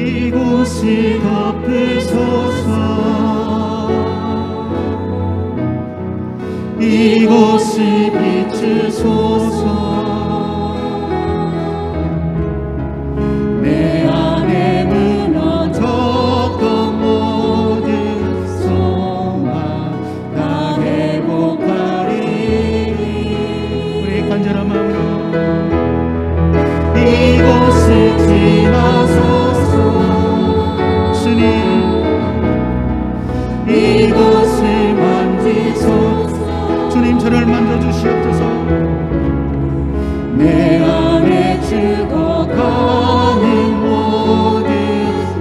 이곳을 덮으소서. 이곳을 비추소서. 내 안에 무너졌던 모든 소망 다 회복하리. 우리 간절한 마음으로 이곳을 지나소서. 주님 이곳을 만지소서. 주님 저를 만져주시옵소서. 내 안에 죽어가는 모든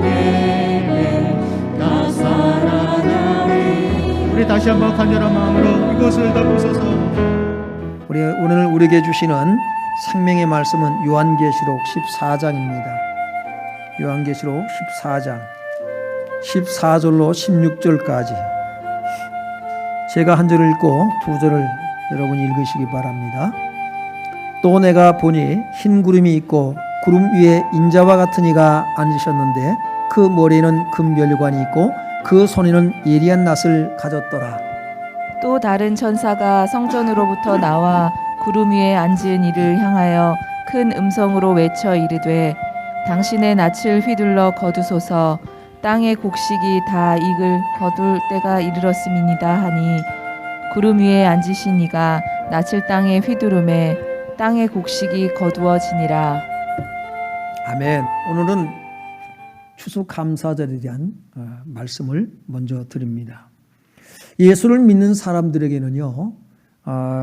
예배가 살아나리. 우리 다시 한번 간절한 마음으로 이곳을 덮으소서. 우리 오늘 우리에게 주시는 생명의 말씀은 요한계시록 14장입니다. 요한계시록 14장 14절로 16절까지 제가 한 절을 읽고 두 절을 여러분이 읽으시기 바랍니다. 또 내가 보니 흰 구름이 있고 구름 위에 인자와 같은 이가 앉으셨는데 그 머리에는 금멸관이 있고 그 손에는 예리한 낫을 가졌더라. 또 다른 천사가 성전으로부터 나와 구름 위에 앉은 이를 향하여 큰 음성으로 외쳐 이르되 당신의 낯을 휘둘러 거두소서. 땅의 곡식이 다 익을 거둘 때가 이르렀음이니이다 하니 구름 위에 앉으신 이가 낯을 땅에 휘두르매 땅의 곡식이 거두어지니라. 아멘. 오늘은 추수감사절에 대한 말씀을 먼저 드립니다. 예수를 믿는 사람들에게는요,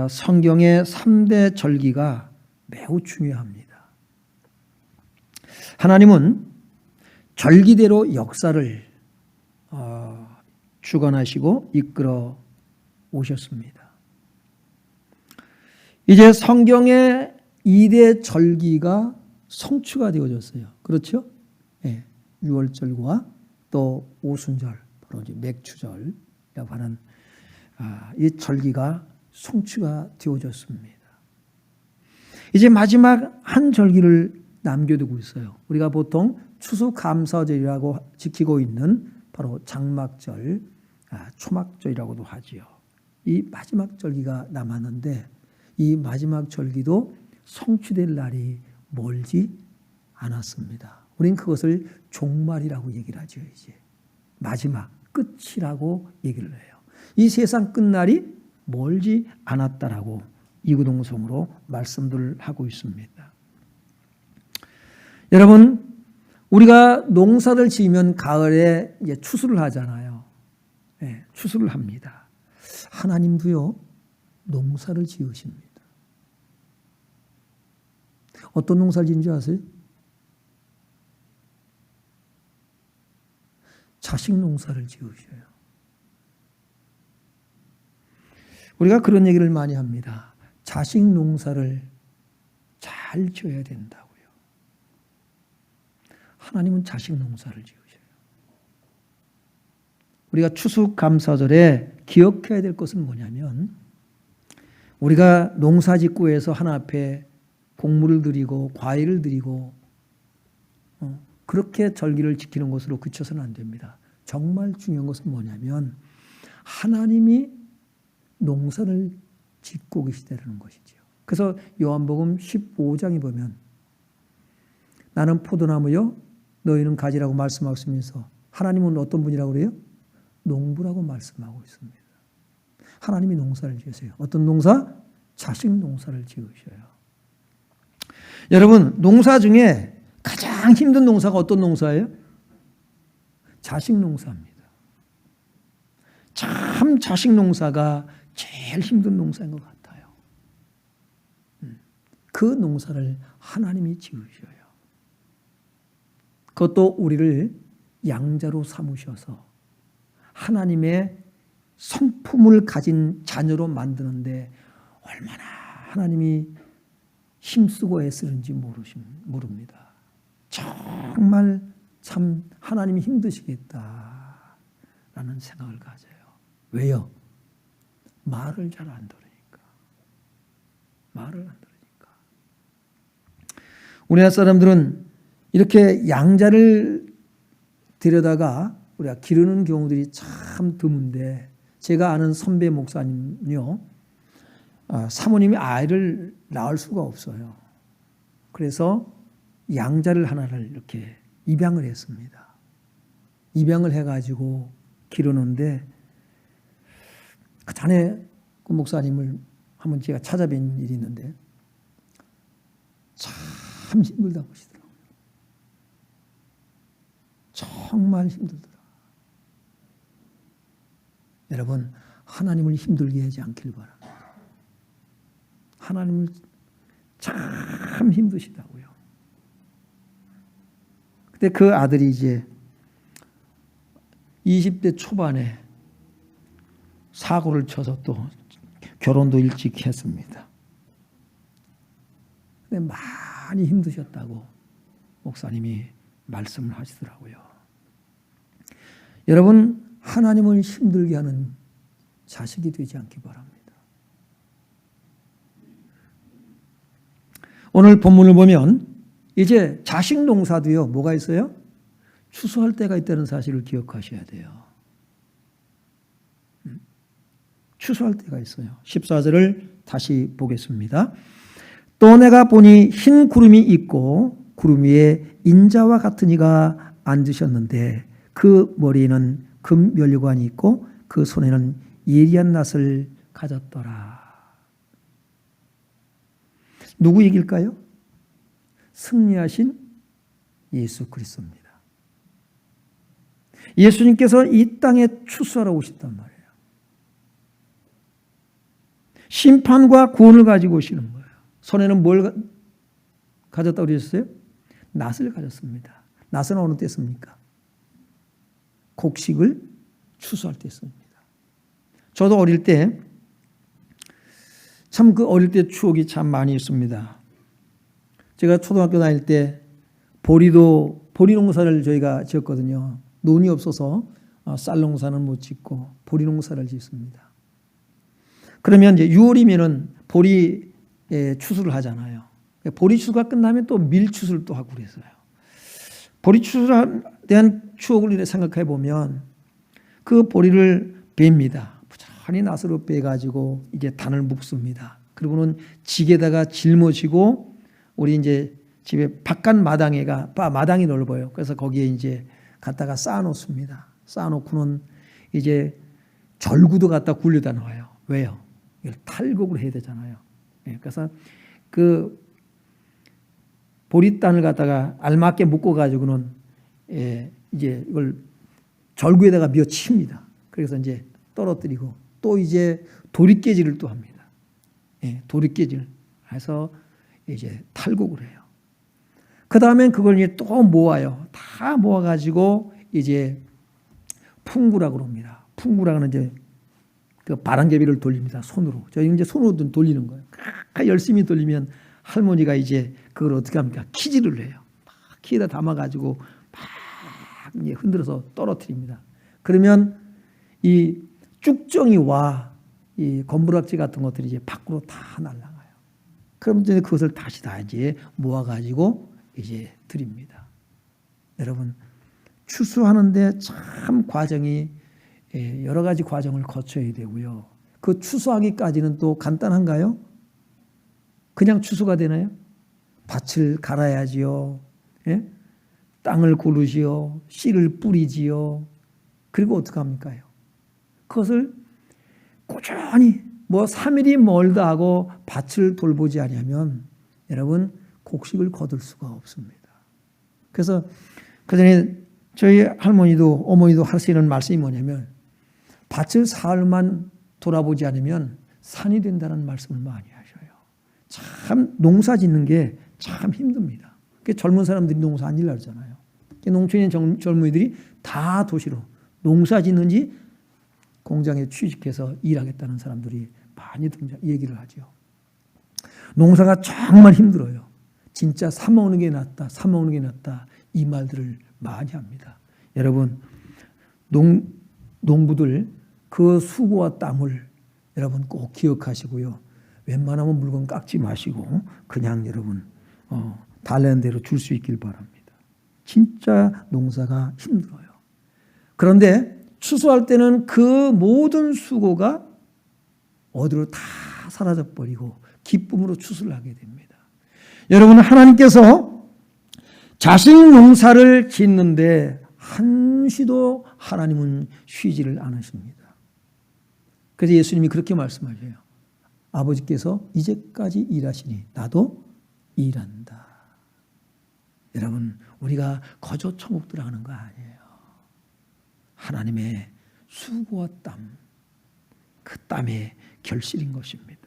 성경의 3대 절기가 매우 중요합니다. 하나님은 절기대로 역사를 주관하시고 이끌어 오셨습니다. 이제 성경의 2대 절기가 성취가 되어졌어요. 그렇죠? 네, 6월절과 또 오순절, 바로 이제 맥추절이라고 하는 이 절기가 성취가 되어졌습니다. 이제 마지막 한 절기를 남겨두고 있어요. 우리가 보통 추수감사절이라고 지키고 있는 바로 장막절, 초막절이라고도 하지요. 이 마지막 절기가 남았는데 이 마지막 절기도 성취될 날이 멀지 않았습니다. 우리는 그것을 종말이라고 얘기를 하죠. 이제 마지막 끝이라고 얘기를 해요. 이 세상 끝날이 멀지 않았다라고 이구동성으로 말씀들을 하고 있습니다. 여러분, 우리가 농사를 지으면 가을에 이제 추수를 하잖아요. 네, 추수를 합니다. 하나님도요, 농사를 지으십니다. 어떤 농사를 지는지 아세요? 자식 농사를 지으셔요. 우리가 그런 얘기를 많이 합니다. 자식 농사를 잘 지어야 된다고요. 하나님은 자식 농사를 지으셔요. 우리가 추수감사절에 기억해야 될 것은 뭐냐면 우리가 농사짓고에서 하나 앞에 곡물을 드리고 과일을 드리고 그렇게 절기를 지키는 것으로 그쳐서는 안 됩니다. 정말 중요한 것은 뭐냐면 하나님이 농사를 짓고 계시다는 것이죠. 그래서 요한복음 15장에 보면 나는 포도나무요 너희는 가지라고 말씀하시면서 하나님은 어떤 분이라고 그래요? 농부라고 말씀하고 있습니다. 하나님이 농사를 지으세요. 어떤 농사? 자식 농사를 지으셔요. 여러분, 농사 중에 가장 힘든 농사가 어떤 농사예요? 자식 농사입니다. 참 자식 농사가 제일 힘든 농사인 것 같아요. 그 농사를 하나님이 지으셔요. 그것도 우리를 양자로 삼으셔서 하나님의 성품을 가진 자녀로 만드는데 얼마나 하나님이 힘쓰고 애쓰는지 모릅니다. 정말 참 하나님이 힘드시겠다라는 생각을 가져요. 왜요? 말을 잘 안 들으니까. 말을 안 들으니까. 우리나라 사람들은 이렇게 양자를 데려다가 우리가 기르는 경우들이 참 드문데, 제가 아는 선배 목사님은요, 사모님이 아이를 낳을 수가 없어요. 그래서 양자를 하나를 이렇게 입양을 했습니다. 입양을 해가지고 기르는데, 그 전에 그 목사님을 한번 제가 찾아뵌 일이 있는데 참 힘들다고 하시더라고요. 정말 힘들더라. 여러분, 하나님을 힘들게 하지 않길 바랍니다. 하나님을 참 힘드시다고요. 근데 그 아들이 이제 20대 초반에 사고를 쳐서 또 결혼도 일찍 했습니다. 근데 많이 힘드셨다고 목사님이 말씀을 하시더라고요. 여러분, 하나님을 힘들게 하는 자식이 되지 않기 바랍니다. 오늘 본문을 보면 이제 자식 농사도요, 뭐가 있어요? 추수할 때가 있다는 사실을 기억하셔야 돼요. 추수할 때가 있어요. 14절을 다시 보겠습니다. 또 내가 보니 흰 구름이 있고 구름 위에 인자와 같은 이가 앉으셨는데 그 머리에는 금 면류관이 있고 그 손에는 예리한 낫을 가졌더라. 누구 얘기일까요? 승리하신 예수 그리스도입니다. 예수님께서 이 땅에 추수하러 오셨단 말이에요. 심판과 구원을 가지고 오시는 거예요. 손에는 뭘 가졌다고 그러셨어요? 낫을 가졌습니다. 낫은 어느 때 씁니까? 곡식을 추수할 때 씁니다. 저도 어릴 때 참 그 어릴 때 추억이 참 많이 있습니다. 제가 초등학교 다닐 때 보리 농사를 저희가 지었거든요. 논이 없어서 쌀 농사는 못 짓고 보리 농사를 짓습니다. 그러면 이제 6월이면은 보리 추수를 하잖아요. 보리 추수가 끝나면 또 밀 추수를 또 하고 그랬어요. 보리 추수에 대한 추억을 생각해 보면 그 보리를 뵭니다. 부지런히 낫으로 빼가지고 이제 단을 묶습니다. 그리고는 직에다가 짊어지고 우리 이제 집에 바깥 마당이 넓어요. 그래서 거기에 이제 갖다가 쌓아놓습니다. 쌓아놓고는 이제 절구도 갖다 굴려다 놓아요. 왜요? 이걸 탈곡을 해야 되잖아요. 그래서 그 보리단을 갖다가 알맞게 묶어가지고는 이제 이걸 절구에다가 미어칩니다. 그래서 이제 떨어뜨리고 또 이제 도리깨질을 또 합니다. 도리깨질 해서 이제 탈곡을 해요. 그 다음엔 그걸 이제 또 모아요. 다 모아가지고 이제 풍구라고 합니다. 풍구라고는 이제 그 바람개비를 돌립니다. 손으로. 저희 이제 손으로 돌리는 거예요. 열심히 돌리면 할머니가 이제 그걸 어떻게 합니까? 키질을 해요. 막 키에다 담아가지고 막 이제 흔들어서 떨어뜨립니다. 그러면 이 쭉정이와 이 건부락지 같은 것들이 이제 밖으로 다 날아가요. 그럼 이제 그것을 다시 다 이제 모아가지고 이제 드립니다. 여러분, 추수하는데 참 과정이 여러 가지 과정을 거쳐야 되고요. 그 추수하기까지는 또 간단한가요? 그냥 추수가 되나요? 밭을 갈아야지요. 땅을 고르지요. 씨를 뿌리지요. 그리고 어떻게 합니까? 그것을 꾸준히 3일이 멀다 하고 밭을 돌보지 않으면 여러분 곡식을 거둘 수가 없습니다. 그래서 그전에 저희 할머니도 어머니도 하시는 말씀이 뭐냐면 밭을 사흘만 돌아보지 않으면 산이 된다는 말씀을 많이 하셔요. 참 농사 짓는 게 참 힘듭니다. 젊은 사람들이 농사 안 일라 그러잖아요. 농촌에 있는 젊은이들이 다 도시로 농사 짓는지 공장에 취직해서 일하겠다는 사람들이 많이 얘기를 하죠. 농사가 정말 힘들어요. 진짜 사 먹는 게 낫다, 사 먹는 게 낫다 이 말들을 많이 합니다. 여러분, 농부들 그 수고와 땀을 여러분 꼭 기억하시고요. 웬만하면 물건 깎지 마시고 그냥 여러분 달라는 대로 줄 수 있길 바랍니다. 진짜 농사가 힘들어요. 그런데 추수할 때는 그 모든 수고가 어디로 다 사라져 버리고 기쁨으로 추수를 하게 됩니다. 여러분, 하나님께서 자식 농사를 짓는데 한시도 하나님은 쉬지를 않으십니다. 그래서 예수님이 그렇게 말씀하셔요. 아버지께서 이제까지 일하시니 나도 일한다. 여러분, 우리가 거저 천국 들어가는 거 아니에요. 하나님의 수고와 땀, 그 땀의 결실인 것입니다.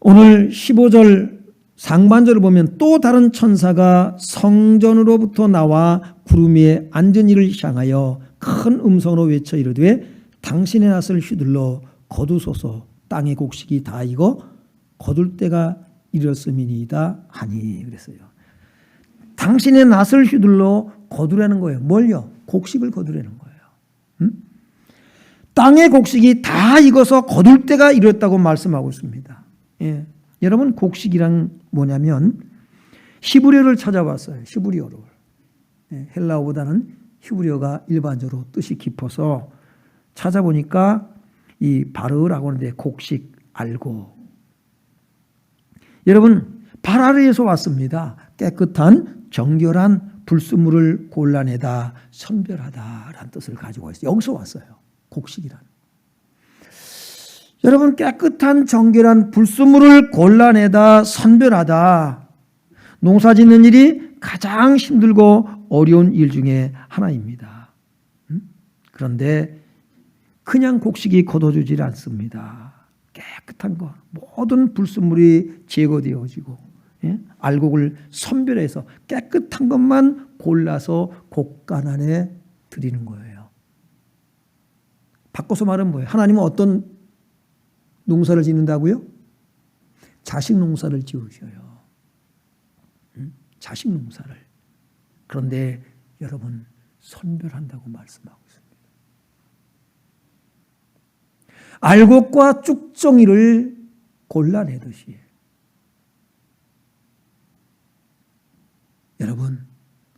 오늘 15절 상반절을 보면 또 다른 천사가 성전으로부터 나와 구름 위에 앉은 이를 향하여 큰 음성으로 외쳐 이르되 당신의 낫을 휘둘러 거두소서 땅의 곡식이 다 익어 거둘 때가 이르렀음이니이다 하니 그랬어요. 당신의 낫을 휘둘러 거두라는 거예요. 뭘요? 곡식을 거두라는 거예요. 땅의 곡식이 다 익어서 거둘 때가 이르렀다고 말씀하고 있습니다. 예. 여러분, 곡식이란 뭐냐면 히브리어를 찾아봤어요. 히브리어를. 예. 헬라어보다는 히브리어가 일반적으로 뜻이 깊어서 찾아보니까 이 바르라고 하는데 곡식, 알고. 여러분, 바라르에서 왔습니다. 깨끗한 정결한 불순물을 골라내다 선별하다라는 뜻을 가지고 있어요. 여기서 왔어요. 곡식이란. 여러분, 깨끗한 정결한 불순물을 골라내다 선별하다. 농사 짓는 일이 가장 힘들고 어려운 일 중에 하나입니다. 그런데 그냥 곡식이 거둬주질 않습니다. 깨끗한 것, 모든 불순물이 제거되어지고 알곡을 선별해서 깨끗한 것만 골라서 곡간 안에 드리는 거예요. 바꿔서 말하면 뭐예요? 하나님은 어떤 농사를 짓는다고요? 자식 농사를 지으셔요. 자식 농사를. 그런데 여러분, 선별한다고 말씀하고 있습니다. 알곡과 쭉정이를 골라내듯이 여러분,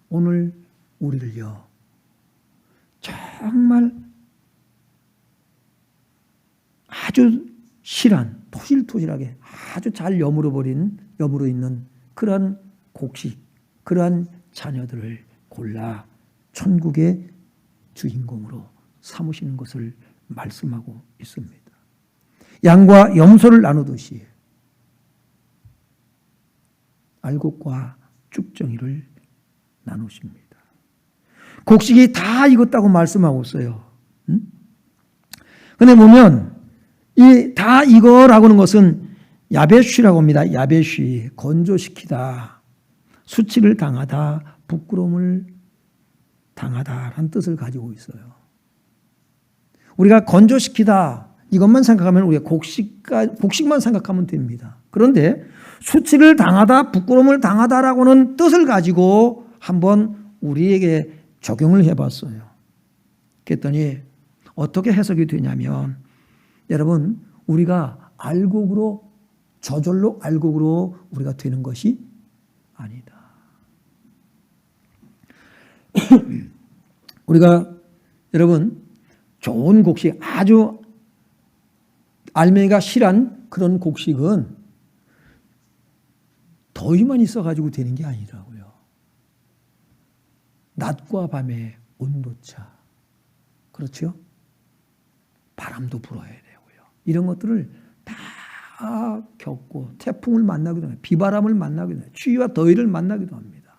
오늘 우리를요 정말 아주 실한 토실토실하게 아주 잘 여물어 있는 그러한 곡식, 그러한 자녀들을 골라 천국의 주인공으로 삼으시는 것을 말씀하고 있습니다. 양과 염소를 나누듯이 알곡과 쭉정이를 나누십니다. 곡식이 다 익었다고 말씀하고 있어요. 근데 보면 이 다 익어라고 하는 것은 야베쉬라고 합니다. 야베쉬, 건조시키다, 수치를 당하다, 부끄러움을 당하다라는 뜻을 가지고 있어요. 우리가 건조시키다 이것만 생각하면 우리가 곡식만 생각하면 됩니다. 그런데 수치를 당하다, 부끄러움을 당하다라고는 뜻을 가지고 한번 우리에게 적용을 해봤어요. 그랬더니 어떻게 해석이 되냐면 여러분, 우리가 알곡으로 저절로 알곡으로 우리가 되는 것이 아니다. 우리가 여러분 좋은 곡식, 아주 알맹이가 실한 그런 곡식은 더위만 있어가지고 되는 게 아니라고요. 낮과 밤의 온도차, 그렇죠? 바람도 불어야 되고요. 이런 것들을 다 겪고 태풍을 만나기도 합니다. 비바람을 만나기도 합니다. 추위와 더위를 만나기도 합니다.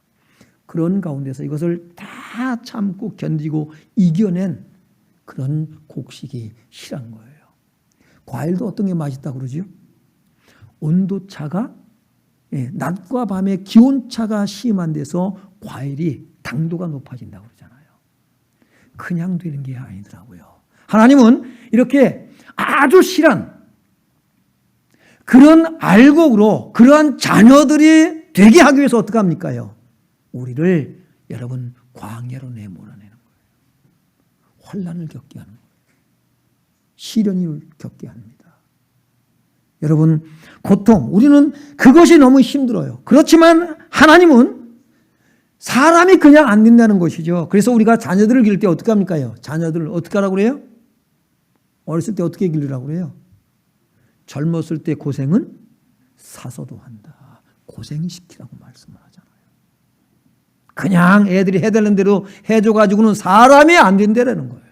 그런 가운데서 이것을 다 참고 견디고 이겨낸 그런 곡식이 실한 거예요. 과일도 어떤 게 맛있다고 그러죠? 온도차가 낮과 밤의 기온차가 심한 데서 과일이 당도가 높아진다고 그러잖아요. 그냥 되는 게 아니더라고요. 하나님은 이렇게 아주 실한 그런 알곡으로 그러한 자녀들이 되게 하기 위해서 어떻게 합니까요? 우리를 여러분 광야로 내몰아내는 거예요. 환난을 겪게 하는 거예요. 시련을 겪게 합니다. 여러분, 고통, 우리는 그것이 너무 힘들어요. 그렇지만 하나님은 사람이 그냥 안 된다는 것이죠. 그래서 우리가 자녀들을 기를 때 어떻게 합니까요? 자녀들을 어떻게 하라고 그래요? 어렸을 때 어떻게 기르라고 그래요? 젊었을 때 고생은 사서도 한다. 고생시키라고 말씀을 하잖아요. 그냥 애들이 해달라는 대로 해줘가지고는 사람이 안 된다라는 거예요.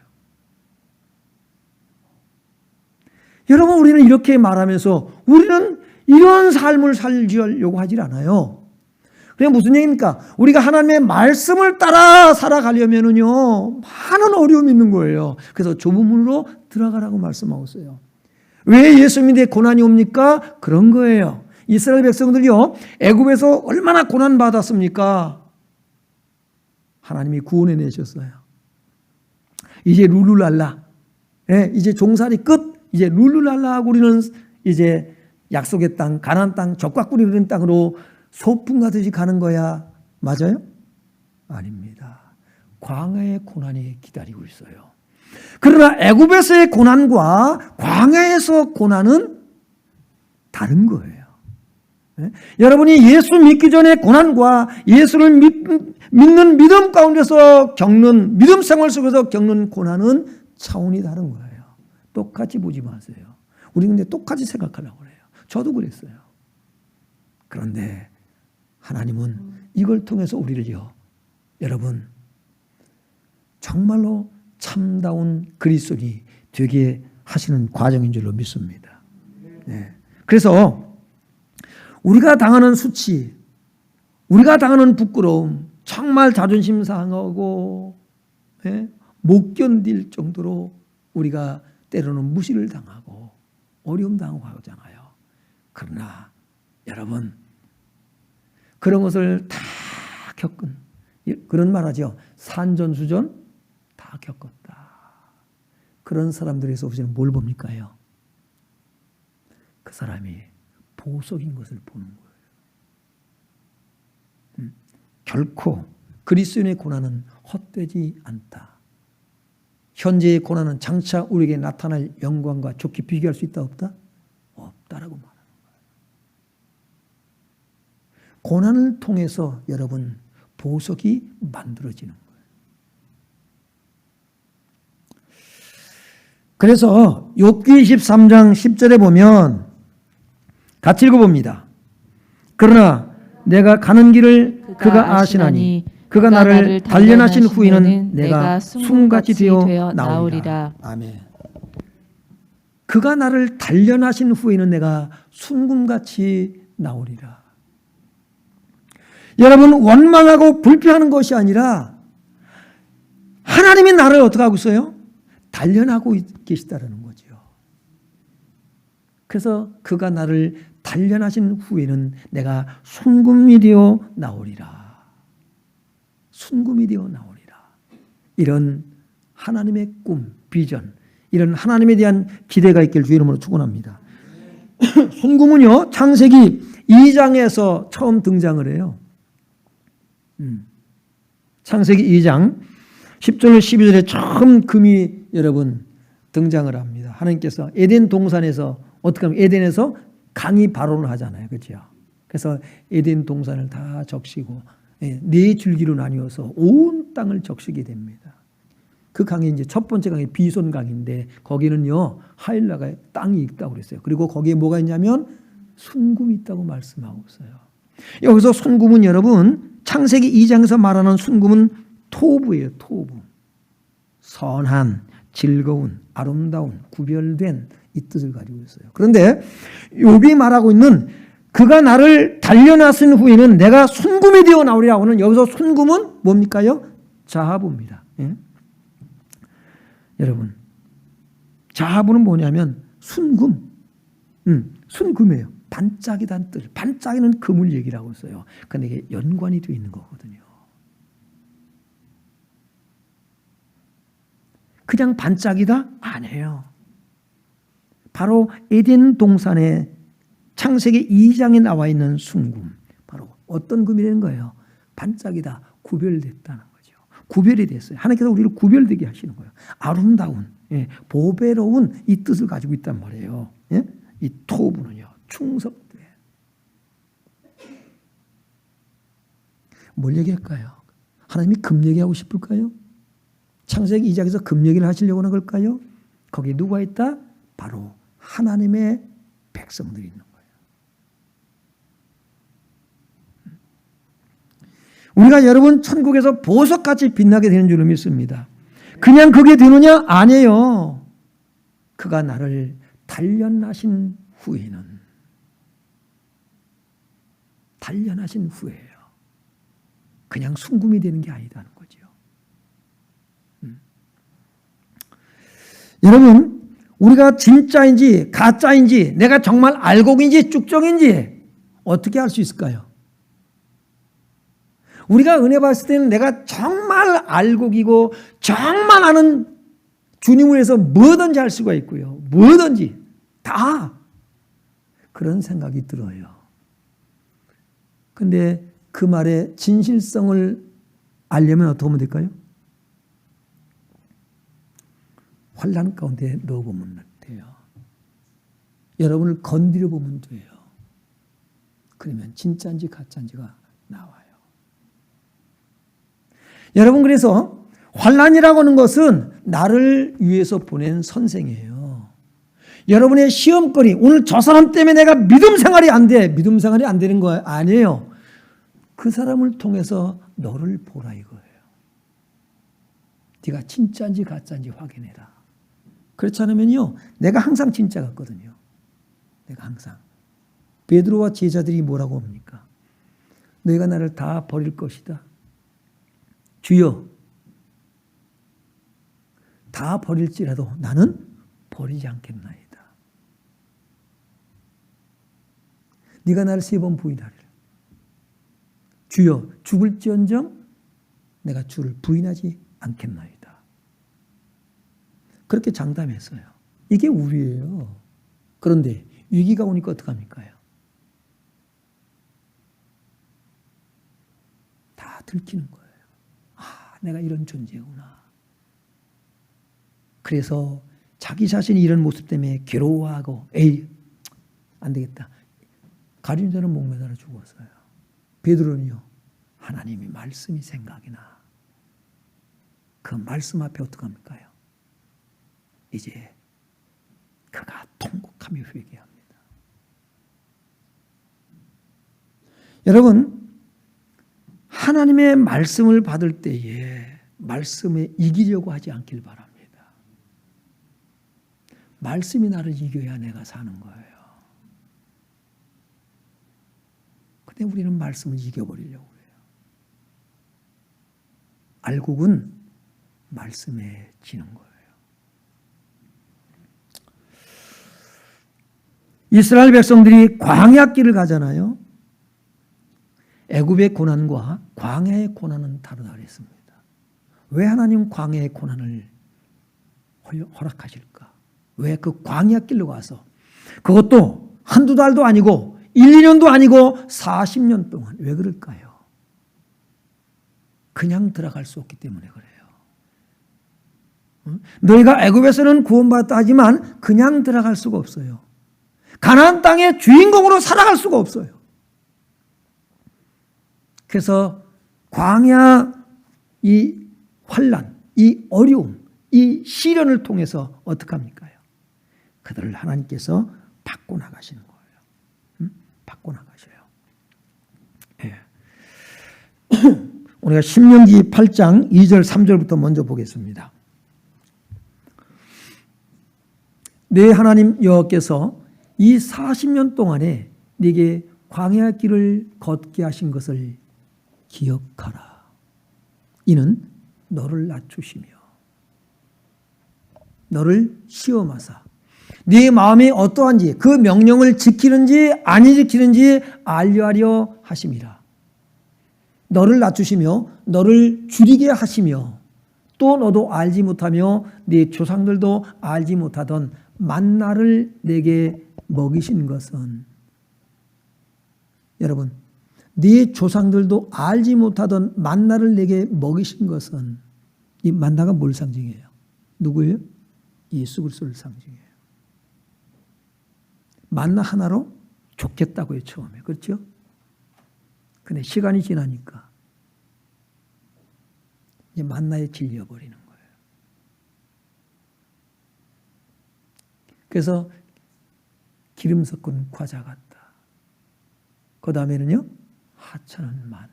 여러분, 우리는 이렇게 말하면서 우리는 이런 삶을 살려고 하질 않아요. 그게 무슨 얘기입니까? 우리가 하나님의 말씀을 따라 살아가려면은요, 많은 어려움이 있는 거예요. 그래서 좁은 문으로 들어가라고 말씀하고 있어요. 왜 예수 믿는데 고난이 옵니까? 그런 거예요. 이스라엘 백성들이요, 애굽에서 얼마나 고난 받았습니까? 하나님이 구원해 내셨어요. 이제 룰루랄라, 이제 종살이 끝, 이제 룰루랄라 하고 우리는 이제 약속의 땅, 가나안 땅, 적과 꿀이 흐르는 땅으로 소풍 가듯이 가는 거야. 맞아요? 아닙니다. 광야의 고난이 기다리고 있어요. 그러나 애굽에서의 고난과 광야에서 고난은 다른 거예요. 여러분이 예수 믿기 전에 고난과 예수를 믿는 믿음 가운데서 겪는, 믿음 생활 속에서 겪는 고난은 차원이 다른 거예요. 똑같이 보지 마세요. 우리 근데 똑같이 생각하려고 그래요. 저도 그랬어요. 그런데 하나님은 이걸 통해서 우리를요, 여러분, 정말로 참다운 그리스도인이 되게 하시는 과정인 줄로 믿습니다. 그래서 우리가 당하는 수치, 우리가 당하는 부끄러움, 정말 자존심 상하고 못 견딜 정도로 우리가 때로는 무시를 당하고 어려움 당하고 하잖아요. 그러나 여러분, 그런 것을 다 겪은, 그런 말하죠. 산전수전 다 겪었다. 그런 사람들에서 우리는 뭘 봅니까요? 그 사람이 보석인 것을 보는 거예요. 결코 그리스도인의 고난은 헛되지 않다. 현재의 고난은 장차 우리에게 나타날 영광과 좋게 비교할 수 있다 없다? 없다라고 말합니다. 고난을 통해서 여러분 보석이 만들어지는 거예요. 그래서 욥기 23장 10절에 보면 같이 읽어봅니다. 그러나 내가 가는 길을 그가 아시나니 그가 나를 단련하신 후에는 내가 숨같이 되어 나오리라. 아멘. 그가 나를 단련하신 후에는 내가 순금같이 나오리라. 여러분, 원망하고 불평하는 것이 아니라 하나님이 나를 어떻게 하고 있어요? 단련하고 계시다는 거죠. 그래서 그가 나를 단련하신 후에는 내가 순금이 되어 나오리라. 순금이 되어 나오리라. 이런 하나님의 꿈, 비전, 이런 하나님에 대한 기대가 있길 주의 이름으로 축원합니다. 순금은요, 창세기 2장에서 처음 등장을 해요. 창세기 2장 10절 12절에 처음 금이 여러분 등장을 합니다. 하나님께서 에덴 동산에서 어떻게 하면 에덴에서 강이 발원을 하잖아요. 그렇죠? 그래서 에덴 동산을 다 적시고 네 줄기로 나뉘어서 온 땅을 적시게 됩니다. 그 강이 이제 첫 번째 강이 비손 강인데 거기는요 하일라가 땅이 있다고 그랬어요. 그리고 거기에 뭐가 있냐면 순금이 있다고 말씀하고 있어요. 여기서 순금은 여러분 창세기 2장에서 말하는 순금은 토부예요. 토부. 선한, 즐거운, 아름다운, 구별된 이 뜻을 가지고 있어요. 그런데 욥이 말하고 있는 그가 나를 단련하신 후에는 내가 순금이 되어 나오리라고 하는 여기서 순금은 뭡니까요? 자하부입니다. 예? 여러분, 자하부는 뭐냐면 순금, 순금이에요. 반짝이다는 뜻, 반짝이는 금을 얘기라고 했어요. 그런데 이게 연관이 되어 있는 거거든요. 그냥 반짝이다? 아니에요. 바로 에덴 동산의 창세기 2장에 나와 있는 순금, 바로 어떤 금이라는 거예요? 반짝이다, 구별됐다는 거죠. 구별이 됐어요. 하나님께서 우리를 구별되게 하시는 거예요. 아름다운, 보배로운 이 뜻을 가지고 있단 말이에요. 이 토부는요, 충성돼. 뭘 얘기할까요? 하나님이 금 얘기하고 싶을까요? 창세기 2장에서 금 얘기를 하시려고 하는 걸까요? 거기에 누가 있다? 바로 하나님의 백성들이 있는 거예요. 우리가 여러분 천국에서 보석같이 빛나게 되는 줄을 믿습니다. 그냥 그게 되느냐? 아니에요. 그가 나를 단련하신 후에는, 단련하신 후에요. 그냥 순금이 되는 게 아니다는 거죠. 여러분, 우리가 진짜인지 가짜인지 내가 정말 알곡인지 쭉정인지 어떻게 알 수 있을까요? 우리가 은혜 받을 때는 내가 정말 알곡이고 정말 아는 주님을 위해서 뭐든지 할 수가 있고요. 뭐든지 다 그런 생각이 들어요. 근데 그 말의 진실성을 알려면 어떻게 하면 될까요? 환난 가운데 넣어보면 돼요. 여러분을 건드려 보면 돼요. 그러면 진짜인지 가짜인지가 나와요. 여러분, 그래서 환난이라고 하는 것은 나를 위해서 보낸 선생이에요. 여러분의 시험거리, 오늘 저 사람 때문에 내가 믿음 생활이 안 돼. 믿음 생활이 안 되는 거 아니에요. 그 사람을 통해서 너를 보라 이거예요. 네가 진짜인지 가짜인지 확인해라. 그렇지 않으면요, 내가 항상 진짜 같거든요. 내가 항상. 베드로와 제자들이 뭐라고 합니까? 너희가 나를 다 버릴 것이다. 주여, 다 버릴지라도 나는 버리지 않겠나이다. 네가 나를 3번 부인하리라. 주여, 죽을지언정 내가 주를 부인하지 않겠나이다. 그렇게 장담했어요. 이게 우리예요. 그런데 위기가 오니까 어떡합니까? 다 들키는 거예요. 아, 내가 이런 존재구나. 그래서 자기 자신이 이런 모습 때문에 괴로워하고 에이, 안 되겠다. 가룟 자는 목매달아 죽었어요. 베드로는요, 하나님의 말씀이 생각이 나. 그 말씀 앞에 어떡합니까? 이제 그가 통곡하며 회개합니다. 여러분, 하나님의 말씀을 받을 때에 말씀에 이기려고 하지 않길 바랍니다. 말씀이 나를 이겨야 내가 사는 거예요. 근데 우리는 말씀을 이겨버리려고 해요. 알곡은 말씀에 지는 거예요. 이스라엘 백성들이 광야길을 가잖아요. 애굽의 고난과 광야의 고난은 다르다 그랬습니다. 왜 하나님 광야의 고난을 허락하실까? 왜 그 광야길로 가서 그것도 한두 달도 아니고 1, 2년도 아니고 40년 동안 왜 그럴까요? 그냥 들어갈 수 없기 때문에 그래요. 너희가 애굽에서는 구원받았다 하지만 그냥 들어갈 수가 없어요. 가나안 땅의 주인공으로 살아갈 수가 없어요. 그래서 광야 이 환난, 이 어려움, 이 시련을 통해서 어떻게 합니까? 그들을 하나님께서 바꿔나가시는 거예요. 바꿔나가셔요. 예. 우리가 신명기 8장 2절 3절부터 먼저 보겠습니다. 내 하나님 여호와께서 이 40년 동안에 네게 광야 길을 걷게 하신 것을 기억하라. 이는 너를 낮추시며 너를 시험하사 네 마음이 어떠한지 그 명령을 지키는지 아니 지키는지 알려하려 하심이라. 너를 낮추시며 너를 줄이게 하시며 또 너도 알지 못하며 네 조상들도 알지 못하던 만나를 내게 먹이신 것은, 여러분, 네 조상들도 알지 못하던 만나를 내게 먹이신 것은, 이 만나가 뭘 상징해요? 누구예요? 예수 그리스도를 상징해요. 만나 하나로 좋겠다고요, 처음에. 그렇죠? 근데 시간이 지나니까 이제 만나에 질려버리는 거예요. 그래서 기름 섞은 과자 같다. 그 다음에는요, 하찮은 만나.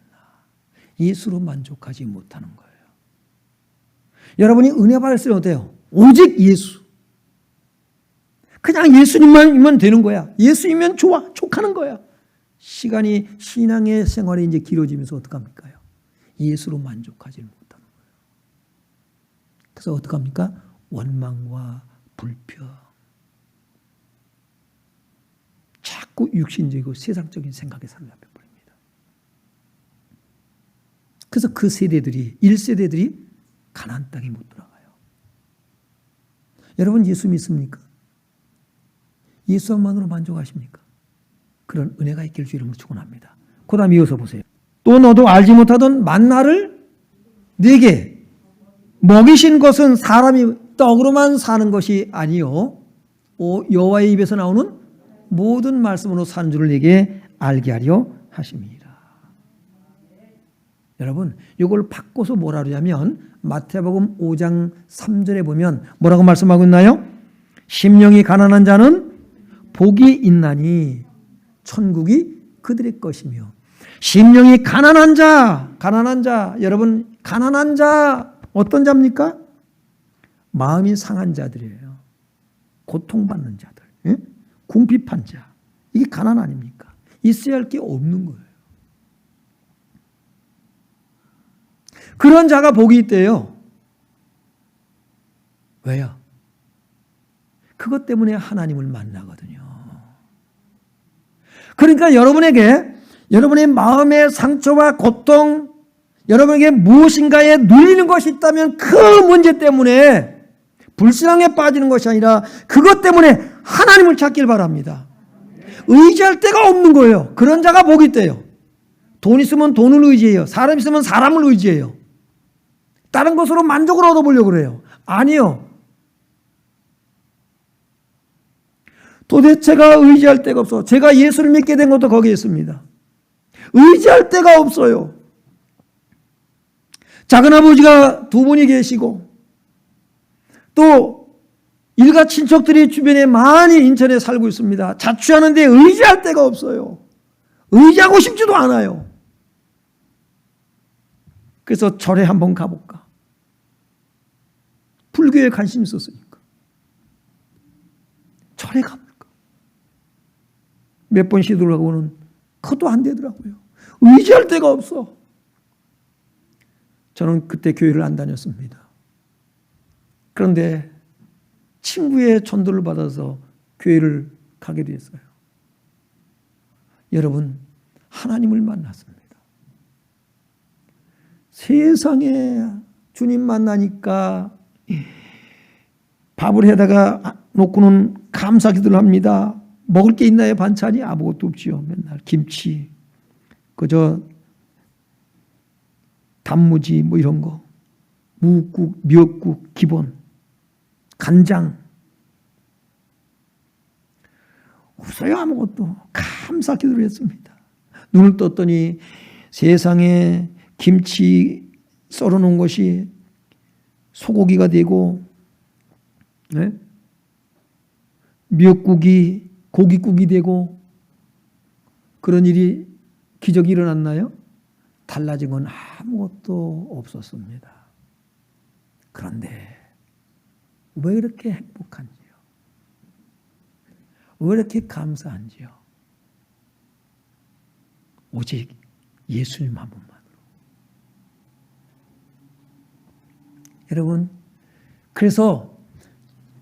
예수로 만족하지 못하는 거예요. 여러분이 은혜 받을 때는 어때요? 오직 예수. 그냥 예수님만 되는 거야. 예수이면 좋아. 족하는 거야. 시간이 신앙의 생활이 이제 길어지면서 어떡합니까? 예수로 만족하지 못하는 거예요. 그래서 어떡합니까? 원망과 불평. 자꾸 육신적이고 세상적인 생각에 사로잡혀 버립니다. 그래서 그 세대들이 1세대들이 가나안 땅에 못 들어가요. 여러분 예수 믿습니까? 예수만으로 만족하십니까? 그런 은혜가 있길 주 이름으로 축원합니다. 그 다음 이어서 보세요. 또 너도 알지 못하던 만나를 네게 먹이신 것은 사람이 떡으로만 사는 것이 아니요 여호와의 입에서 나오는 모든 말씀으로 사는 줄을 네게 알게 하려 하심이라. 여러분 이걸 바꿔서 뭐라 그러냐면 마태복음 5장 3절에 보면 뭐라고 말씀하고 있나요? 심령이 가난한 자는 복이 있나니 천국이 그들의 것이며. 심령이 가난한 자, 여러분 가난한 자 어떤 자입니까? 마음이 상한 자들이에요. 고통받는 자들, 예? 궁핍한 자. 이게 가난 아닙니까? 있어야 할 게 없는 거예요. 그런 자가 복이 있대요. 왜요? 그것 때문에 하나님을 만나거든요. 그러니까 여러분에게 여러분의 마음의 상처와 고통, 여러분에게 무엇인가에 눌리는 것이 있다면 그 문제 때문에 불신앙에 빠지는 것이 아니라 그것 때문에 하나님을 찾길 바랍니다. 의지할 데가 없는 거예요. 그런 자가 복이 있대요. 돈 있으면 돈을 의지해요. 사람 있으면 사람을 의지해요. 다른 것으로 만족을 얻어보려고 그래요. 아니요. 도대체가 의지할 데가 없어. 제가 예수를 믿게 된 것도 거기에 있습니다. 의지할 데가 없어요. 작은아버지가 두 분이 계시고 또 일가 친척들이 주변에 많이 인천에 살고 있습니다. 자취하는데 의지할 데가 없어요. 의지하고 싶지도 않아요. 그래서 절에 한번 가볼까. 불교에 관심이 있었으니까. 절에 가볼까. 몇 번 시도를 하고는 그것도 안 되더라고요. 의지할 데가 없어. 저는 그때 교회를 안 다녔습니다. 그런데 친구의 전도를 받아서 교회를 가게 됐어요. 여러분, 하나님을 만났습니다. 세상에 주님 만나니까 밥을 해다가 놓고는 감사 기도를 합니다. 먹을 게 있나요? 반찬이 아무것도 없지요. 맨날 김치, 그저 단무지 뭐 이런 거, 무국, 미역국 기본, 간장 없어요. 아무것도. 감사 기도를 했습니다. 눈을 떴더니 세상에 김치 썰어놓은 것이 소고기가 되고, 네? 미역국이 고깃국이 되고, 그런 일이 기적이 일어났나요? 달라진 건 아무것도 없었습니다. 그런데 왜 이렇게 행복한지요? 왜 이렇게 감사한지요? 오직 예수님 한 분만으로. 여러분, 그래서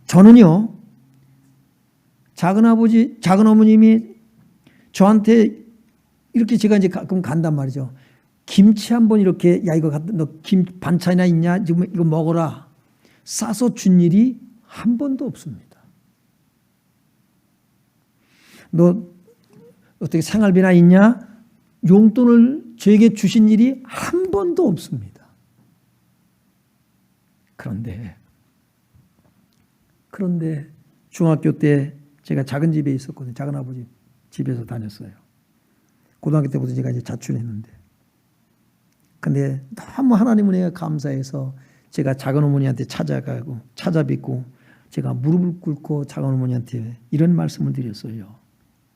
저는요, 작은아버지, 작은어머님이 저한테 이렇게 제가 이제 가끔 간단 말이죠. 김치 한번 이렇게, 야, 이거 너 김 반찬이나 있냐? 지금 이거 먹어라. 싸서 준 일이 한 번도 없습니다. 너 어떻게 생활비나 있냐? 용돈을 저에게 주신 일이 한 번도 없습니다. 그런데 중학교 때 제가 작은 집에 있었거든요. 작은 아버지 집에서 다녔어요. 고등학교 때부터 제가 이제 자취를 했는데, 근데 너무 하나님 은혜가 감사해서 제가 작은 어머니한테 찾아뵙고 제가 무릎을 꿇고 작은 어머니한테 이런 말씀을 드렸어요.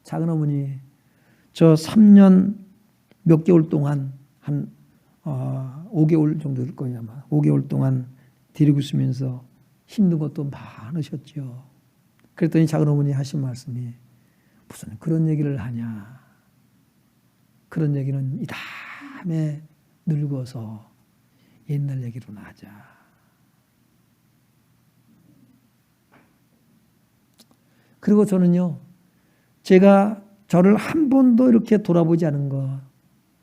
작은 어머니, 저 3년 몇 개월 동안 한 5개월 정도 될 거예요 아마. 5개월 동안 데리고 있으면서 힘든 것도 많으셨죠. 그랬더니 작은 어머니 하신 말씀이 무슨 그런 얘기를 하냐. 그런 얘기는 이 다음에 늙어서 옛날 얘기로 하자. 그리고 저는요, 제가 저를 한 번도 이렇게 돌아보지 않은 거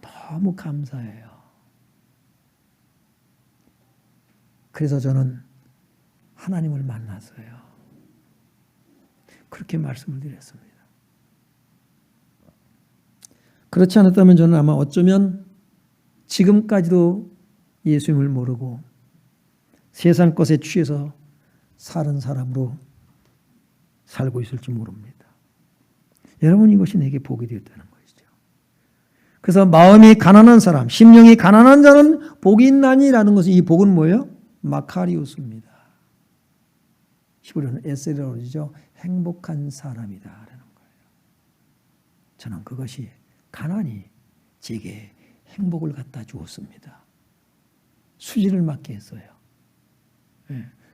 너무 감사해요. 그래서 저는 하나님을 만났어요. 그렇게 말씀을 드렸습니다. 그렇지 않았다면 저는 아마 어쩌면 지금까지도 예수님을 모르고 세상 것에 취해서 사는 사람으로 살고 있을지 모릅니다. 여러분, 이것이 내게 복이 되었다는 것이죠. 그래서 마음이 가난한 사람, 심령이 가난한 자는 복이 있나니라는 것은, 이 복은 뭐예요? 마카리오스입니다. 히브리어는 에세라고 그러죠. 행복한 사람이다라는 거예요. 저는 그것이, 가난이 제게 행복을 갖다 주었습니다. 수지를 맞게 했어요.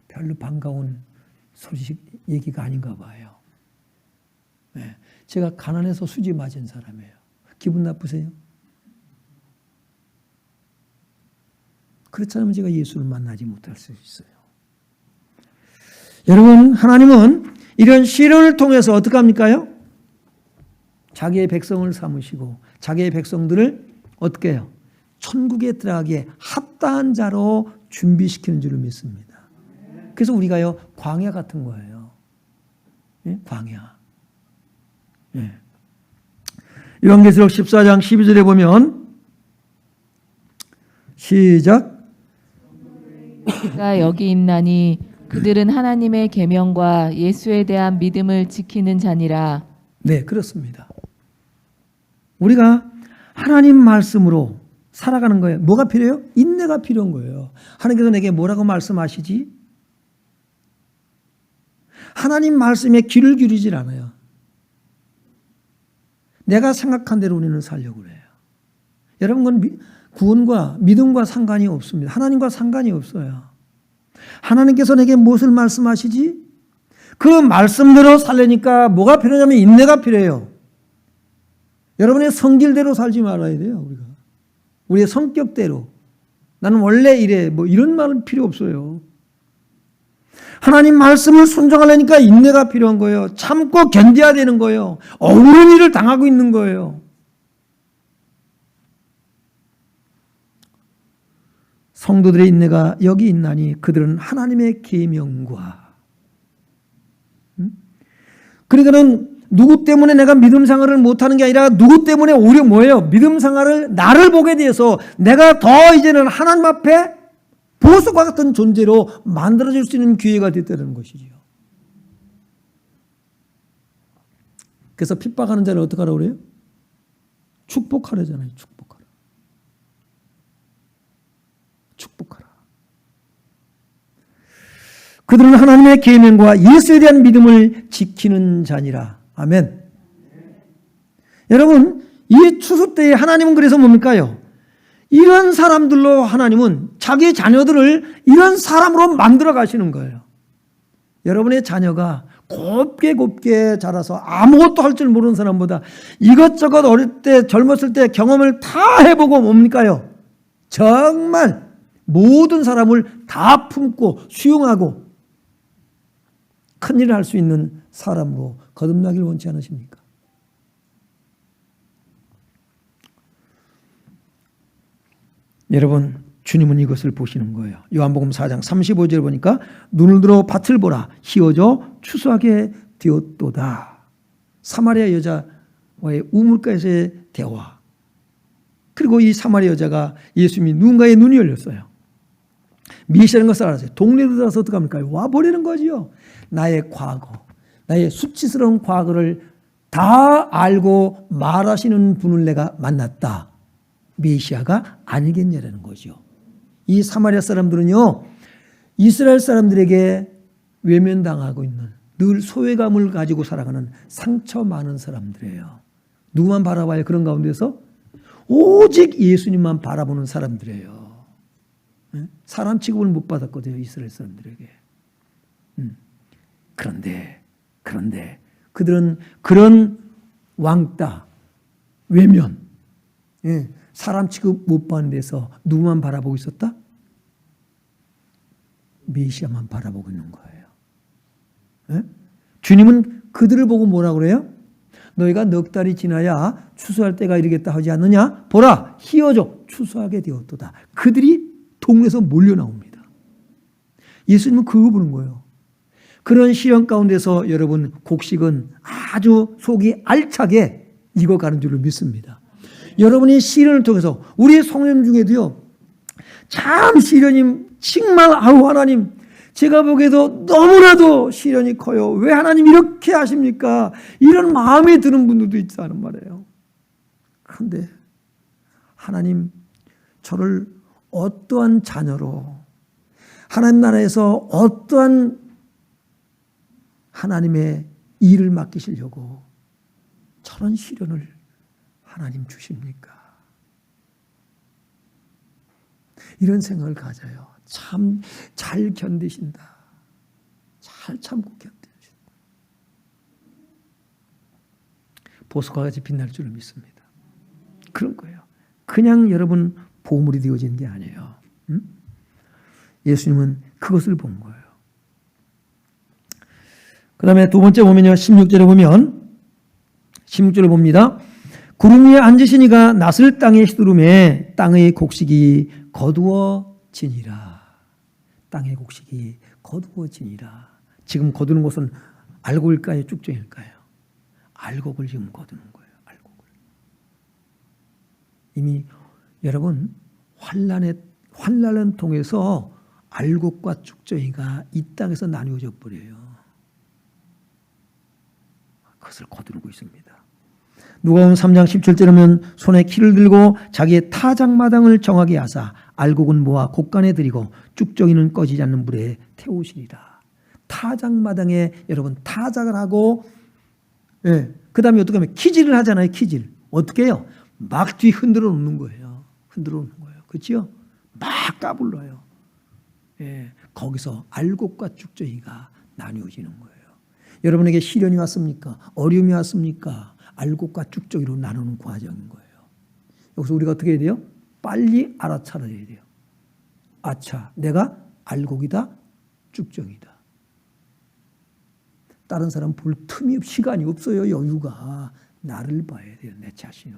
별로 반가운 소식 얘기가 아닌가 봐요. 제가 가난해서 수지 맞은 사람이에요. 기분 나쁘세요? 그렇지 않으면 제가 예수를 만나지 못할 수 있어요. 여러분, 하나님은 이런 시련을 통해서 어떻게 합니까요? 자기의 백성을 삼으시고 자기의 백성들을 어떻게 해요? 천국에 들어가기에 합당한 자로 준비시키는 줄을 믿습니다. 그래서 우리가요, 광야 같은 거예요. 광야. 요한계시록 14장 12절에 보면, 시작. 가 여기 있나니 그들은 하나님의 계명과 예수에 대한 믿음을 지키는 자니라. 네, 그렇습니다. 우리가 하나님 말씀으로 살아가는 거예요. 뭐가 필요해요? 인내가 필요한 거예요. 하나님께서 내게 뭐라고 말씀하시지? 하나님 말씀에 귀를 기울이질 않아요. 내가 생각한 대로 우리는 살려고 해요. 여러분, 그건 구원과 믿음과 상관이 없습니다. 하나님과 상관이 없어요. 하나님께서 내게 무엇을 말씀하시지? 그 말씀대로 살려니까 뭐가 필요하냐면 인내가 필요해요. 여러분의 성질대로 살지 말아야 돼요. 우리가 우리의 성격대로, 나는 원래 이래, 뭐 이런 말은 필요 없어요. 하나님 말씀을 순종하려니까 인내가 필요한 거예요. 참고 견뎌야 되는 거예요. 억울한 일을 당하고 있는 거예요. 성도들의 인내가 여기 있나니 그들은 하나님의 계명과, 그러니까는 누구 때문에 내가 믿음 생활을 못하는 게 아니라 누구 때문에 오히려 뭐예요? 믿음 생활을, 나를 보게 돼서 내가 더 이제는 하나님 앞에 보석과 같은 존재로 만들어질 수 있는 기회가 됐다는 것이죠. 그래서 핍박하는 자를 어떻게 하라고 그래요? 축복하라잖아요. 축복하라. 축복하라. 그들은 하나님의 계명과 예수에 대한 믿음을 지키는 자니라. 아멘. 여러분, 이 추수 때에 하나님은 그래서 뭡니까요? 이런 사람들로 하나님은 자기 자녀들을 이런 사람으로 만들어 가시는 거예요. 여러분의 자녀가 곱게 자라서 아무것도 할 줄 모르는 사람보다 이것저것 어릴 때, 젊었을 때 경험을 다 해보고 뭡니까요? 정말 모든 사람을 다 품고 수용하고 큰일을 할 수 있는 사람으로 거듭나길 원치 않으십니까? 여러분, 주님은 이것을 보시는 거예요. 요한복음 4장 35절에 보니까 눈을 들어 밭을 보라, 희어져 추수하게 되었도다. 사마리아 여자와의 우물가에서의 대화. 그리고 이 사마리아 여자가 예수님이 누군가의 눈이 열렸어요. 미시라는 것을 알았어요. 동네로 들어서 어떻게 합니까? 와버리는 거지요. 나의 과거, 나의 수치스러운 과거를 다 알고 말하시는 분을 내가 만났다. 메시아가 아니겠냐라는 거죠. 이 사마리아 사람들은요, 이스라엘 사람들에게 외면당하고 있는, 늘 소외감을 가지고 살아가는 상처 많은 사람들이에요. 누구만 바라봐요? 그런 가운데서 오직 예수님만 바라보는 사람들이에요. 사람 취급을 못 받았거든요, 이스라엘 사람들에게. 그런데 그들은 그런 왕따, 외면, 사람 취급 못 받는 데서 누구만 바라보고 있었다? 메시아만 바라보고 있는 거예요. 주님은 그들을 보고 뭐라고 그래요? 너희가 넉 달이 지나야 추수할 때가 이르겠다 하지 않느냐? 보라, 희어져 추수하게 되었도다. 그들이 동네에서 몰려 나옵니다. 예수님은 그거 보는 거예요. 그런 시련 가운데서 여러분 곡식은 아주 속이 알차게 익어가는 줄을 믿습니다. 여러분이 시련을 통해서 우리 성령 중에도요, 참 시련이 정말 아우 하나님, 제가 보기에도 너무나도 시련이 커요. 왜 하나님 이렇게 하십니까? 이런 마음이 드는 분들도 있다는 말이에요. 그런데 하나님, 저를 어떠한 자녀로, 하나님 나라에서 어떠한 하나님의 일을 맡기시려고 저런 시련을 하나님 주십니까? 이런 생각을 가져요. 참 잘 견디신다. 잘 참고 견디신다. 보석과 같이 빛날 줄을 믿습니다. 그런 거예요. 그냥 여러분 보물이 되어지는 게 아니에요. 예수님은 그것을 본 거예요. 그 다음에 두 번째 보면요, 16절에 보면, 16절을 봅니다. 구름 위에 앉으시니가 낫을 땅에 휘두르매 땅의 곡식이 거두어지니라. 땅의 곡식이 거두어지니라. 지금 거두는 것은 알곡일까요? 쭉정일까요? 알곡을 지금 거두는 거예요. 알곡을. 이미 여러분 환란을 통해서 알곡과 쭉정이가 이 땅에서 나뉘어져 버려요. 그것을 거두고 있습니다. 누가복음 3장 17절에 보면 손에 키를 들고 자기의 타작마당을 정하게 하사 알곡은 모아 곡간에 들이고 쭉정이는 꺼지지 않는 불에 태우시리라. 타작마당에 여러분 타작을 하고, 그 다음에 어떻게 하면 키질을 하잖아요. 키질. 어떻게 해요? 막 뒤 흔들어 놓는 거예요. 흔들어 놓는 거예요. 그렇죠? 막 까불러요. 거기서 알곡과 쭉정이가 나뉘어지는 거예요. 여러분에게 시련이 왔습니까? 어려움이 왔습니까? 알곡과 쭉정이로 나누는 과정인 거예요. 여기서 우리가 어떻게 해야 돼요? 빨리 알아차려야 돼요. 아차, 내가 알곡이다, 쭉정이다. 다른 사람 볼 틈이 시간이 없어요. 여유가. 나를 봐야 돼요. 내 자신을.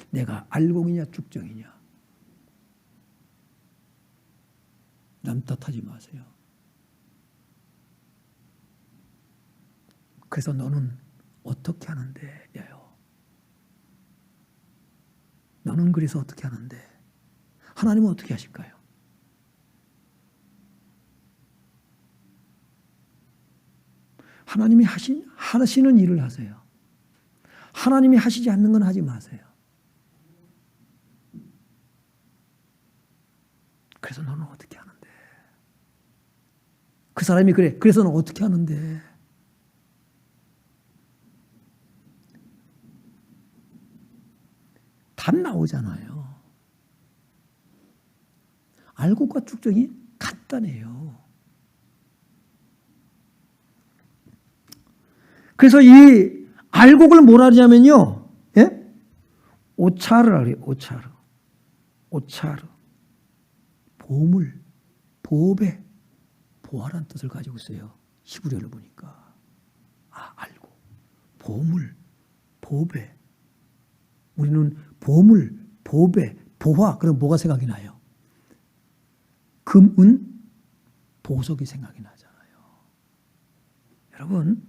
내가 알곡이냐 쭉정이냐. 남 탓하지 마세요. 그래서 너는 어떻게 하는데? 야요. 너는 그래서 어떻게 하는데? 하나님은 어떻게 하실까요? 하나님이 하시는 일을 하세요. 하나님이 하시지 않는 건 하지 마세요. 그래서 너는 어떻게 하는데? 그 사람이 그래. 그래서 너는 어떻게 하는데? 답 나오잖아요. 알곡과 쭉정이 간단해요. 그래서 이 알곡을 뭐라 하냐면요, 오차르라 그래요. 오차르. 보물, 보배, 보화란 뜻을 가지고 있어요. 히브리어를 보니까. 알고. 보물, 보배. 우리는 보물, 보배, 보화, 그럼 뭐가 생각이 나요? 금, 은, 보석이 생각이 나잖아요. 여러분,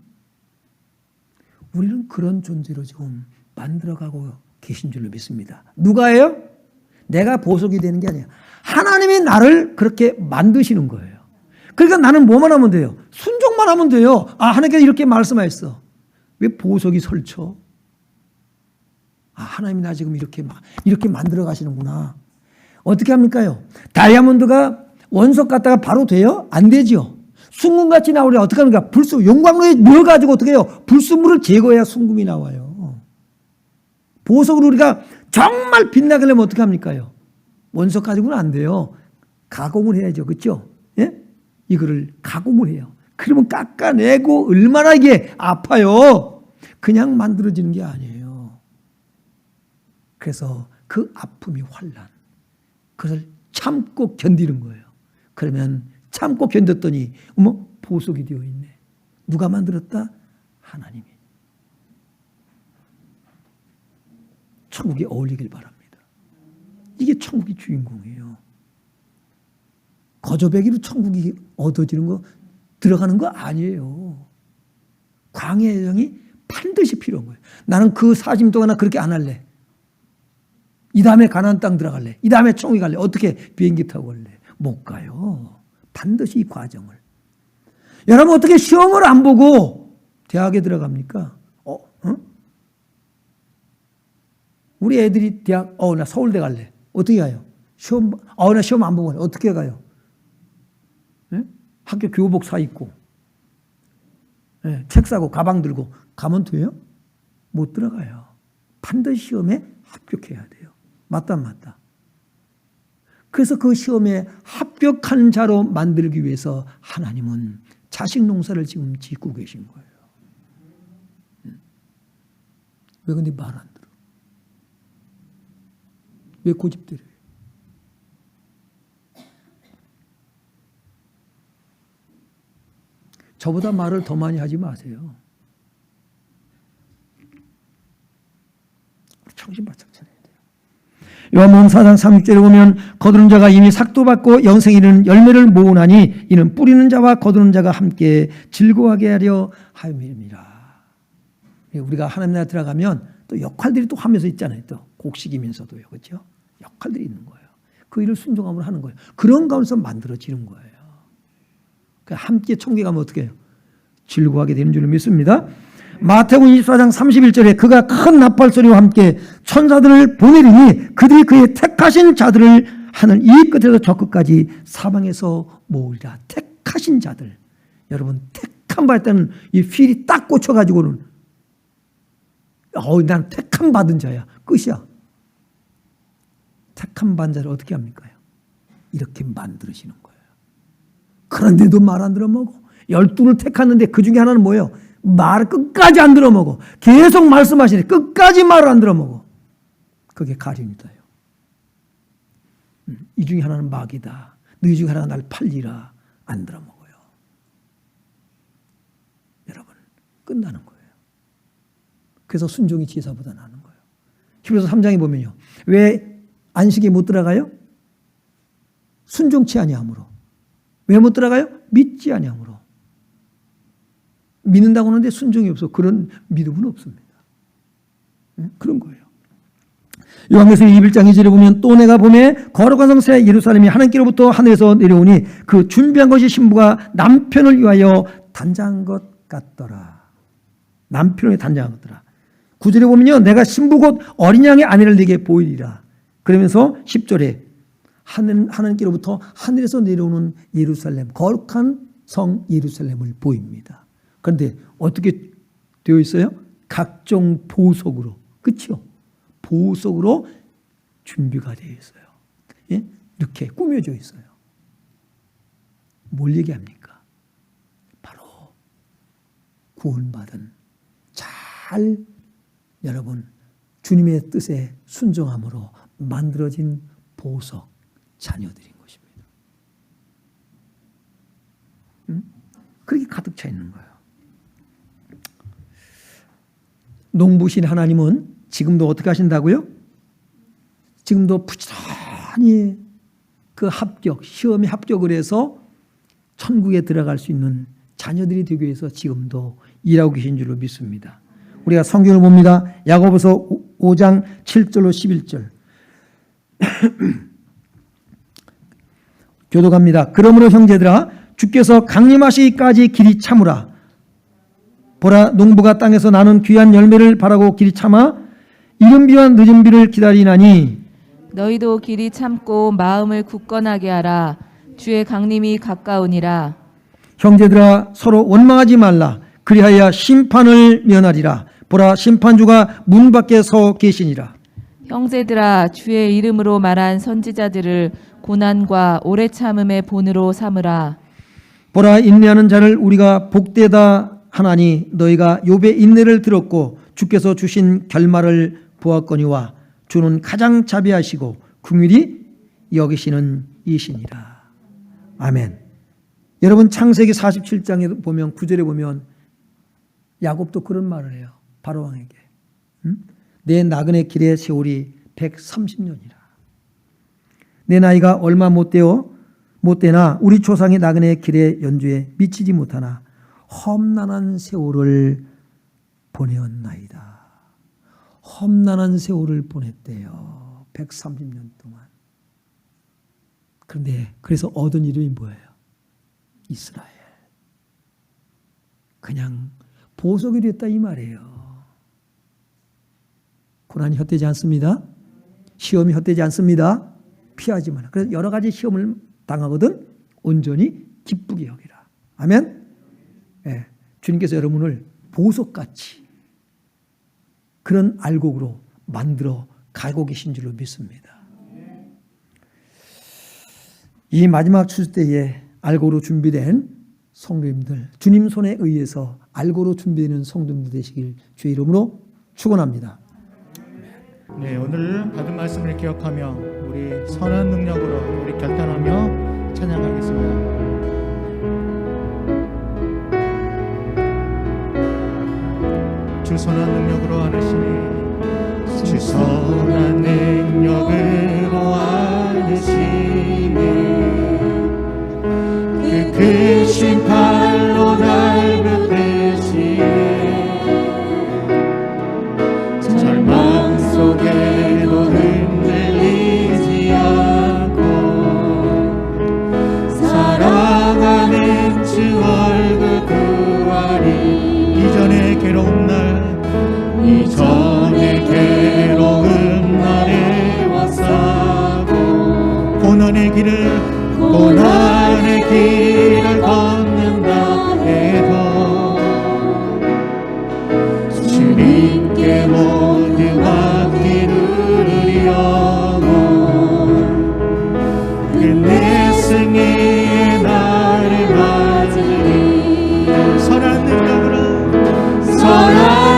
우리는 그런 존재로 지금 만들어가고 계신 줄로 믿습니다. 누가예요? 내가 보석이 되는 게 아니야. 하나님이 나를 그렇게 만드시는 거예요. 그러니까 나는 뭐만 하면 돼요? 순종만 하면 돼요. 하나님께서 이렇게 말씀하셨어. 왜 보석이 설쳐? 하나님이 나 지금 이렇게 만들어 가시는구나. 어떻게 합니까요? 다이아몬드가 원석 갖다가 바로 돼요? 안 되죠. 순금같이 나오려 어떻게 합니까? 용광로에 넣어가지고 어떻게 해요? 불순물을 제거해야 순금이 나와요. 보석으로 우리가 정말 빛나게 하려면 어떻게 합니까요? 원석 가지고는 안 돼요. 가공을 해야죠. 그렇죠? 예? 이거를 가공을 해요. 그러면 깎아내고 얼마나 이게 아파요. 그냥 만들어지는 게 아니에요. 그래서 그 아픔이 환난. 그것을 참고 견디는 거예요. 그러면 참고 견뎠더니 보석이 되어 있네. 누가 만들었다? 하나님이. 천국에 어울리길 바랍니다. 이게 천국의 주인공이에요. 거저배기로 천국이 얻어지는 거, 들어가는 거 아니에요. 광야의 여정이 반드시 필요한 거예요. 나는 그 40년 동안 그렇게 안 할래. 이 다음에 가나안 땅 들어갈래. 이 다음에 천국에 갈래. 어떻게 비행기 타고 갈래. 못 가요. 반드시 이 과정을. 여러분 어떻게 시험을 안 보고 대학에 들어갑니까? 우리 애들이 대학, 나 서울대 갈래. 어떻게 가요? 나 시험 안 보고 갈래. 어떻게 가요? 네? 학교 교복 사 입고, 네, 책 사고, 가방 들고 가면 돼요? 못 들어가요. 반드시 시험에 합격해야 돼요. 맞다, 안 맞다? 그래서 그 시험에 합격한 자로 만들기 위해서 하나님은 자식 농사를 지금 짓고 계신 거예요. 왜 근데 말 안 들어? 왜 고집들어요? 저보다 말을 더 많이 하지 마세요. 정신 바짝 차려야 돼요. 요한복음 4장 36절에 보면 거두는 자가 이미 삭도 받고 영생에 이르는 열매를 모으나니 이는 뿌리는 자와 거두는 자가 함께 즐거워하게 하려 하였음이라. 우리가 하나님 나라에 들어가면 또 역할들이 또 하면서 있잖아요. 또 곡식이면서도요. 그렇죠? 역할들이 있는 거예요. 그 일을 순종함으로 하는 거예요. 그런 가운데서 만들어지는 거예요. 함께 천국에 가면 어떻게 해요? 즐거워하게 되는 줄로 믿습니다. 마태복음 24장 31절에 그가 큰 나팔소리와 함께 천사들을 보내리니 그들이 그의 택하신 자들을 하늘 이 끝에서 저 끝까지 사방에서 모으리라. 택하신 자들. 여러분 택함 받을 때는 이 필이 딱 꽂혀가지고는 난 택함 받은 자야. 끝이야. 택함 받은 자를 어떻게 합니까? 이렇게 만들어지는 거예요. 그런데도 말 안 들어먹어. 12를 택하는데 그 중에 하나는 뭐예요? 말을 끝까지 안 들어먹어. 계속 말씀하시네. 끝까지 말을 안 들어먹어. 그게 가룟이다요. 이 중에 하나는 마귀다. 너희 중에 하나가 날 팔리라. 안 들어먹어요. 여러분 끝나는 거예요. 그래서 순종이 제사보다 나는 거예요. 히브리서 3장에 보면요. 왜 안식에 못 들어가요? 순종치 아니함으로. 왜 못 들어가요? 믿지 아니함으로. 믿는다고 하는데 순종이 없어. 그런 믿음은 없습니다. 그런 거예요. 요한계시록 21장 2절에 보면 또 내가 보매 거룩한 성새 예루살렘이 하나님께로부터 하늘에서 내려오니 그 준비한 것이 신부가 남편을 위하여 단장한 것 같더라. 남편을 단장한 것 같더라. 9절에 보면요. 내가 신부 곧 어린 양의 아내를 네게 보이리라. 그러면서 10절에 하나님께로부터 하늘에서 내려오는 예루살렘, 거룩한 성 예루살렘을 보입니다. 그런데 어떻게 되어 있어요? 각종 보석으로, 그렇죠? 보석으로 준비가 되어 있어요. 예? 이렇게 꾸며져 있어요. 뭘 얘기합니까? 바로 구원받은 잘 여러분 주님의 뜻에 순종함으로 만들어진 보석 자녀들인 것입니다. 그렇게 가득 차 있는 거예요. 농부신 하나님은 지금도 어떻게 하신다고요? 지금도 부지런히 그 시험에 합격을 해서 천국에 들어갈 수 있는 자녀들이 되기 위해서 지금도 일하고 계신 줄로 믿습니다. 우리가 성경을 봅니다. 야고보서 5장 7절로 11절. 교독합니다. 그러므로 형제들아 주께서 강림하시기까지 길이 참으라. 보라 농부가 땅에서 나는 귀한 열매를 바라고 길이 참아 이른 비와 늦은 비를 기다리나니 너희도 길이 참고 마음을 굳건하게 하라. 주의 강림이 가까우니라. 형제들아 서로 원망하지 말라. 그리하여 심판을 면하리라. 보라 심판주가 문 밖에 서 계시니라. 형제들아 주의 이름으로 말한 선지자들을 고난과 오래 참음의 본으로 삼으라. 보라 인내하는 자를 우리가 복되다 하나니 너희가 욥의 인내를 들었고 주께서 주신 결말을 보았거니와 주는 가장 자비하시고 긍휼히 여기시는 이시니라. 아멘. 여러분 창세기 47장에 보면 9절에 보면 야곱도 그런 말을 해요. 바로왕에게. 내 나그네 길의 세월이 130년이라. 내 나이가 얼마 못되나 우리 조상의 나그네 길의 연주에 미치지 못하나 험난한 세월을 보내었나이다. 험난한 세월을 보냈대요. 130년 동안. 그런데 그래서 얻은 이름이 뭐예요? 이스라엘. 그냥 보석이 됐다 이 말이에요. 고난이 헛되지 않습니다. 시험이 헛되지 않습니다. 피하지 마라. 그래서 여러 가지 시험을 당하거든 온전히 기쁘게 여기라. 아멘. 네, 주님께서 여러분을 보석같이 그런 알곡으로 만들어 가고 계신 줄로 믿습니다. 이 마지막 추수 때에 알곡으로 준비된 성도님들, 주님 손에 의해서 알곡으로 준비되는 성도님들 되시길 주의 이름으로 축원합니다. 네, 오늘 받은 말씀을 기억하며 우리 선한 능력으로 우리 결단하며 찬양하겠습니다. 주 선한 능력으로 하시니 주 선한 능력으로 하시니 그 크신 팔로 날 붙드시네 절망 속에도 흔들리지 않고 사랑하는 주 얼굴 구하리 이전의 괴로운 날에 와싸고 고난의 길을 걷는다 해도 주님께 모두 맡기 누리려고 끝내 승리의 날을 맞으리 선한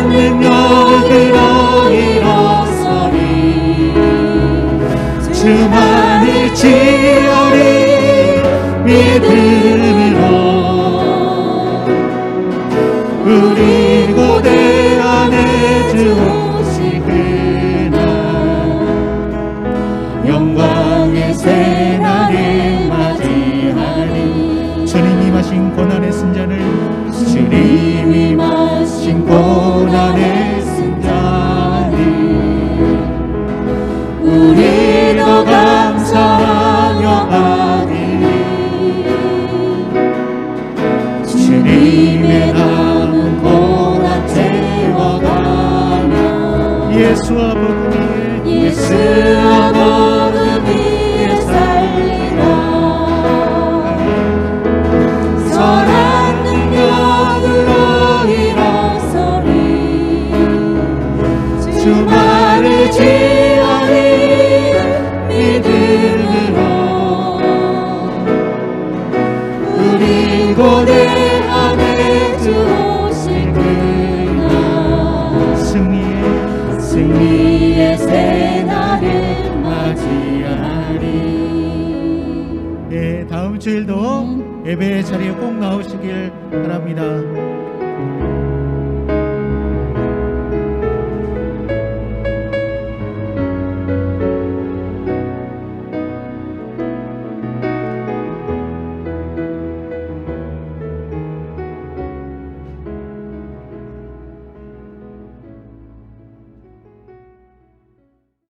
능력으로 일어서리 주만을 지어리 믿음으로 우리 고대 안에 주 오실 그날 영광의 새날을 맞이하리 주님이 마신 고난의 쓴잔을 주님이 마신 고난의 쓴잔을 우리도 감사하며 받으리 주님의 남은 고난 채워가며 예수와 복음 위에 살리라 선한 능력으로 일어서리 주말을 지어리 믿음으로 우리 고대함에 주 오실 그날 승리의 새날을 맞이하리. 예, 다음 주일도 예배 자리에 꼭 나오시길 바랍니다.